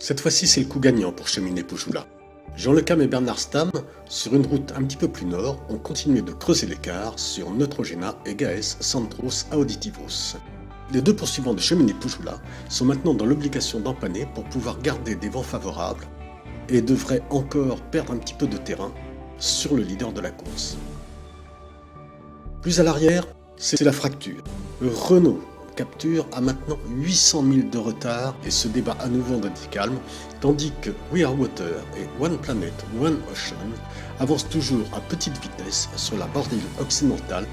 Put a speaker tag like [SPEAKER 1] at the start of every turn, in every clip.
[SPEAKER 1] Cette fois-ci, c'est le coup gagnant pour cheminer Poujoula. Jean Le Cam et Bernard Stamm, sur une route un petit peu plus nord, ont continué de creuser l'écart sur Neutrogena et Gaes Centros Auditivos. Les deux poursuivants de cheminer Poujoula sont maintenant dans l'obligation d'empanner pour pouvoir garder des vents favorables et devraient encore perdre un petit peu de terrain sur le leader de la course. Plus à l'arrière, c'est la fracture. Renault Capture a maintenant 800 000 de retard et se débat à nouveau dans du calme, tandis que We Are Water et One Planet, One Ocean avancent toujours à petite vitesse sur la bordure occidentale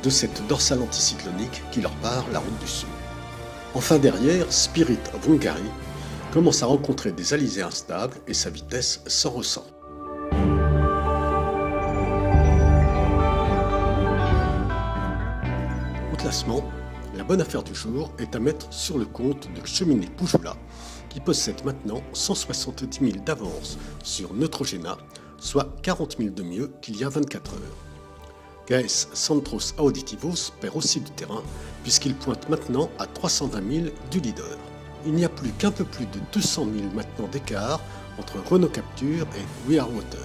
[SPEAKER 1] de cette dorsale anticyclonique qui leur barre la route du sud. Enfin derrière, Spirit of Hungary commence à rencontrer des alizés instables et sa vitesse s'en ressent. Au classement, la bonne affaire du jour est à mettre sur le compte de Cheminée Poujoula, qui possède maintenant 170 000 d'avance sur Neutrogena, soit 40 000 de mieux qu'il y a 24 heures. Gaes Centros Auditivos perd aussi du terrain, puisqu'il pointe maintenant à 320 000 du leader. Il n'y a plus qu'un peu plus de 200 000 maintenant d'écart entre Renault Capture et We Are Water.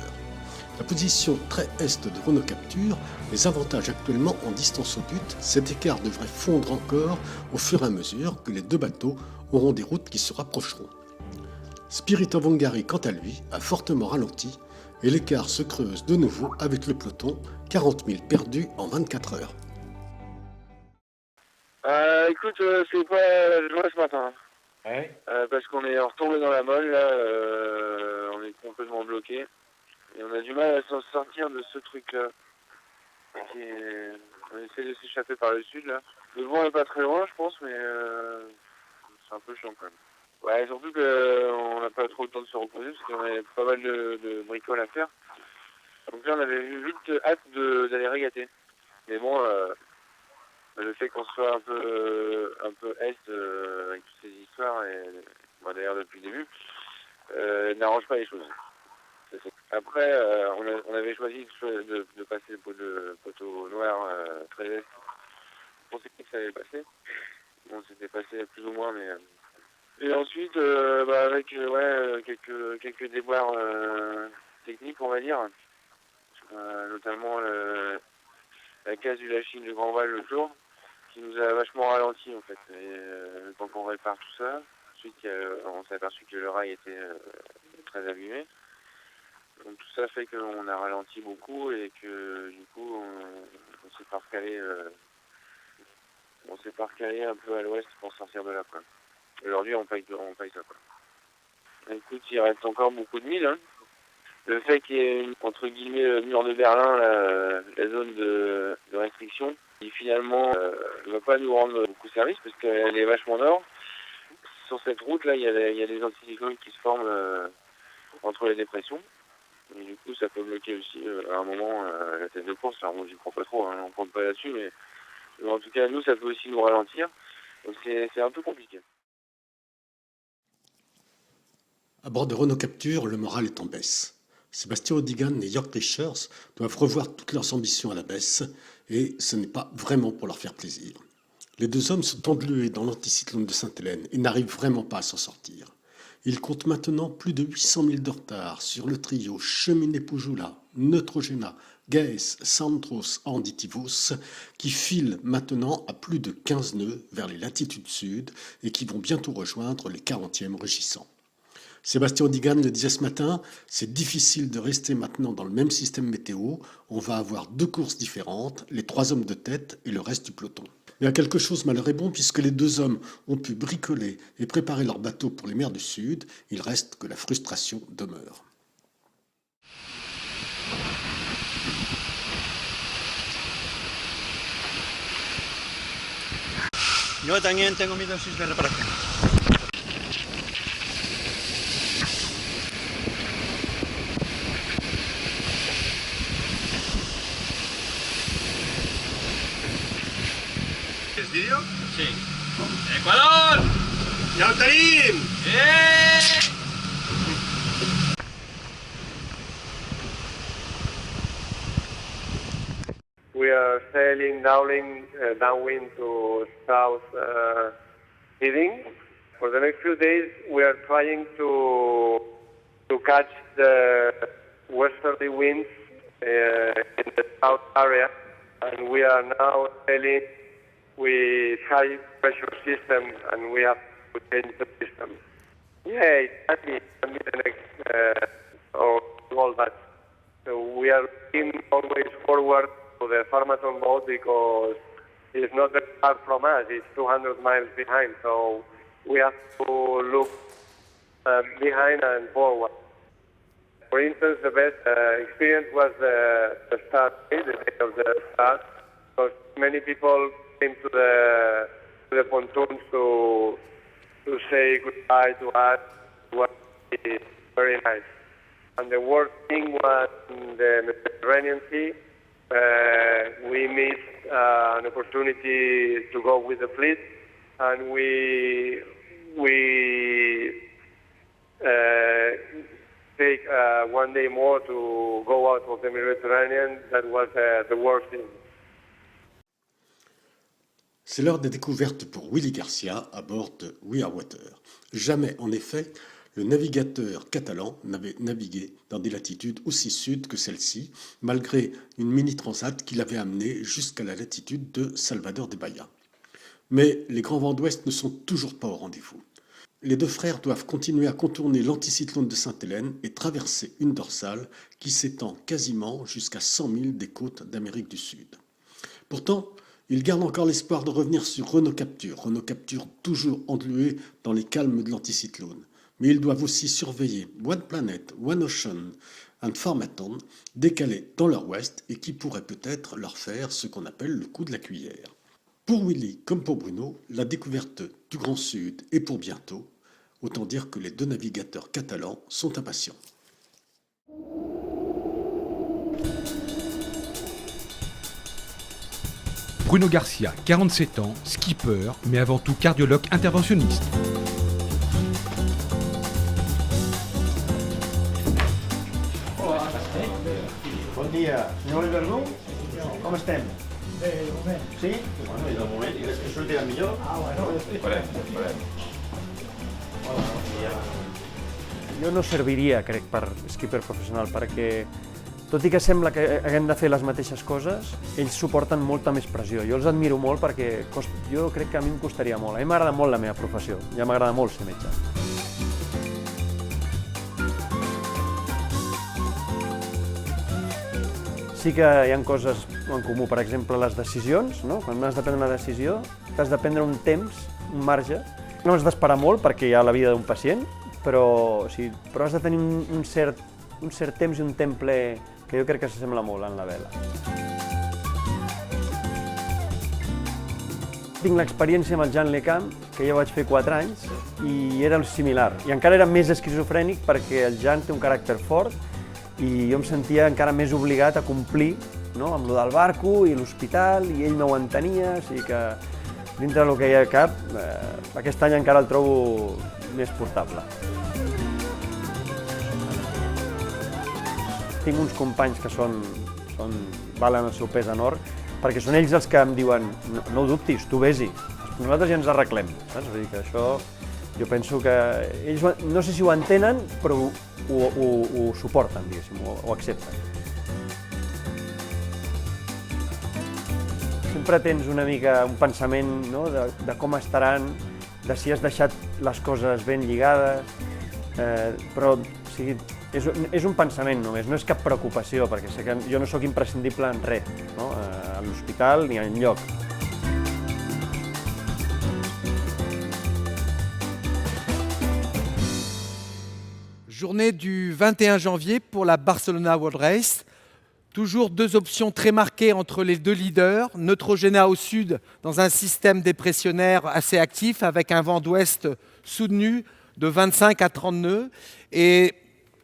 [SPEAKER 1] La position très est de Renault Capture les avantage actuellement en distance au but. Cet écart devrait fondre encore au fur et à mesure que les deux bateaux auront des routes qui se rapprocheront. Spirit of Hungary, quant à lui, a fortement ralenti et l'écart se creuse de nouveau avec le peloton, 40 000 perdus en 24 heures.
[SPEAKER 2] Écoute, c'est pas joie ce matin.
[SPEAKER 3] Ouais.
[SPEAKER 2] Parce qu'on est retombé dans la molle, là, on est complètement bloqué. Et on a du mal à s'en sortir de ce truc-là. On essaie de s'échapper par le sud, là. Le vent est pas très loin, je pense, mais c'est un peu chiant quand même. Ouais, surtout qu'on n'a pas trop le temps de se reposer, parce qu'on avait pas mal de bricoles à faire. Donc là, on avait vite hâte d'aller régater. Mais bon, le fait qu'on soit un peu est avec toutes ces histoires, et bon, d'ailleurs depuis le début, n'arrange pas les choses. Après, on avait choisi de passer le poteau noir très est. On pensait que ça allait passer. Bon, c'était passé plus ou moins, mais... Et ensuite, avec quelques déboires techniques, on va dire, notamment la casse du lashing de Grand Val le jour, qui nous a vachement ralenti en fait. Et le temps qu'on répare tout ça, ensuite on s'est aperçu que le rail était très abîmé. Donc tout ça fait qu'on a ralenti beaucoup et que du coup on s'est pas recalé un peu à l'ouest pour sortir de là quoi. Aujourd'hui on paye ça quoi. Écoute, il reste encore beaucoup de milles. Hein. Le fait qu'il y ait entre guillemets le mur de Berlin, la zone de restriction, qui finalement ne va pas nous rendre beaucoup service parce qu'elle est vachement nord. Sur cette route là, il y a des anticyclones qui se forment entre les dépressions. Et du coup, ça peut bloquer aussi à un moment la tête de course. Alors moi, j'y crois pas trop, hein, on ne compte pas là-dessus, mais en tout cas, nous, ça peut aussi nous ralentir. Donc c'est un peu compliqué.
[SPEAKER 1] À bord de Renault Capture, le moral est en baisse. Sébastien Odigan et Jörg Rischers doivent revoir toutes leurs ambitions à la baisse, et ce n'est pas vraiment pour leur faire plaisir. Les deux hommes sont englués dans l'anticyclone de Sainte-Hélène et n'arrivent vraiment pas à s'en sortir. Ils comptent maintenant plus de 800 000 de retard sur le trio Cheminée Poujoula, Neutrogena, Gaes Centros Auditivos, qui filent maintenant à plus de 15 nœuds vers les latitudes sud et qui vont bientôt rejoindre les 40e rugissants. Sébastien Odigan le disait ce matin, c'est difficile de rester maintenant dans le même système météo, on va avoir deux courses différentes, les trois hommes de tête et le reste du peloton. Mais à quelque chose malheur est bon puisque les deux hommes ont pu bricoler et préparer leur bateau pour les mers du Sud, il reste que la frustration demeure.
[SPEAKER 4] Yo también tengo mi dosis de reparación.
[SPEAKER 3] ¿Es vídeo?
[SPEAKER 4] Sí. ¡Ecuador!
[SPEAKER 3] ¡Yautarim!
[SPEAKER 5] We are sailing downwind to south heading for the next few days, we are trying to catch the westerly winds in the south area, and we are now sailing with high pressure system, and we have to change the system. Yeah, exactly. The next or all that. So we are looking always forward to the Farmaton boat because it's not that far from us. It's 200 miles behind, so we have to look behind and forward. For instance, the best experience was the start day, the day of the start, because many people came to the pontoons to say goodbye to us. It was very nice. And the worst thing was in the Mediterranean Sea. We missed an opportunity to go with the fleet, and we take one day more to go out of the Mediterranean. That was the worst thing.
[SPEAKER 1] C'est l'heure des découvertes pour Willy Garcia à bord de We Are Water. Jamais, en effet, le navigateur catalan n'avait navigué dans des latitudes aussi sud que celle-ci, malgré une mini-transat qui l'avait amené jusqu'à la latitude de Salvador de Bahia. Mais les grands vents d'ouest ne sont toujours pas au rendez-vous. Les deux frères doivent continuer à contourner l'anticyclone de Sainte-Hélène et traverser une dorsale qui s'étend quasiment jusqu'à 100 000 des côtes d'Amérique du Sud. Pourtant, ils gardent encore l'espoir de revenir sur Renault Capture toujours englué dans les calmes de l'anticyclone. Mais ils doivent aussi surveiller One Planet, One Ocean and Farmaton, décalés dans leur ouest et qui pourraient peut-être leur faire ce qu'on appelle le coup de la cuillère. Pour Willy comme pour Bruno, la découverte du Grand Sud est pour bientôt. Autant dire que les deux navigateurs catalans sont impatients.
[SPEAKER 6] Bruno Garcia, 47 ans, skipper, mais avant tout cardiologue interventionniste.
[SPEAKER 3] Bon dia, senyor Verdú, com estem?
[SPEAKER 7] Bé, de moment.
[SPEAKER 3] Sí? Bueno, i de moment, i que surti el millor? Esperem.
[SPEAKER 8] Jo no serviria, crec, per skipper professional, perquè tot i que sembla que haguem de fer les mateixes coses, ells suporten molta més pressió. Jo els admiro molt perquè jo crec que a mi em costaria molt. A mi m'agrada molt la meva professió, ja m'agrada molt ser metge. Sí que hi ha coses en comú, per exemple, les decisions, no? Quan has de prendre una decisió, t'has de prendre un temps, un marge. No has d'esperar molt perquè hi ha la vida d'un pacient, però has de tenir un cert temps i un temps ple que jo crec que s'assembla molt en la vela. Tinc l'experiència amb el Jean Lecam, que ja vaig fer 4 anys, i era similar. I encara era més esquizofrènic perquè el Jean té un caràcter fort i jo em sentia encara més obligat a complir, no? Amb lo del barco i l'hospital, i ell no ho entenia, o sigui que dintre del que hi ha cap, aquest any encara el trobo més portable. Tinc uns companys que valen el seu pes en or, perquè són ells els que em diuen no ho dubtis, tu vés-hi, nosaltres ja ens arreglem, saps? Vull dir que això, jo penso que ells no sé si ho entenen, però ho suporten, diguéssim, ho accepten. Sempre tens una mica un pensament, no? de com estaran, de si has deixat les coses ben lligades, però o sigui, és un pensament només, no és cap preocupació, perquè sé que jo no sóc imprescindible en res, no? A l'hospital ni enlloc.
[SPEAKER 9] Journée du 21 janvier pour la Barcelona World Race. Toujours deux options très marquées entre les deux leaders. Neutrogena au sud, dans un système dépressionnaire assez actif, avec un vent d'ouest soutenu de 25 à 30 nœuds. Et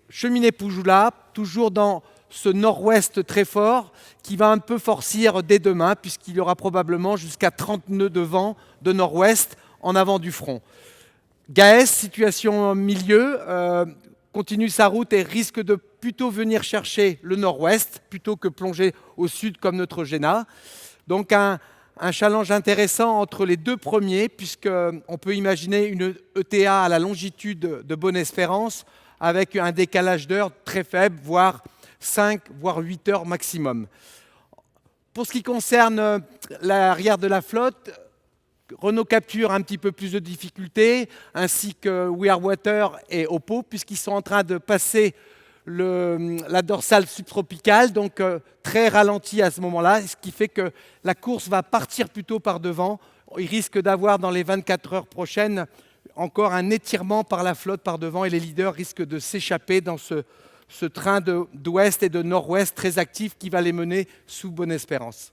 [SPEAKER 9] Cheminée Poujoula, toujours dans ce nord-ouest très fort, qui va un peu forcir dès demain, puisqu'il y aura probablement jusqu'à 30 nœuds de vent de nord-ouest en avant du front. Gaès, situation milieu, continue sa route et risque de plutôt venir chercher le nord-ouest plutôt que plonger au sud comme Neutrogena. Donc un un challenge intéressant entre les deux premiers, puisqu'on peut imaginer une ETA à la longitude de Bonne-Espérance avec un décalage d'heure très faible, voire 5, voire 8 heures maximum. Pour ce qui concerne l'arrière de la flotte, Renault capture un petit peu plus de difficultés, ainsi que We Are Water et Oppo, puisqu'ils sont en train de passer la dorsale subtropicale, donc très ralenti à ce moment-là, ce qui fait que la course va partir plutôt par devant. Il risque d'avoir dans les 24 heures prochaines encore un étirement par la flotte par devant et les leaders risquent de s'échapper dans ce train d'ouest et de nord-ouest très actif qui va les mener sous Bonne-Espérance.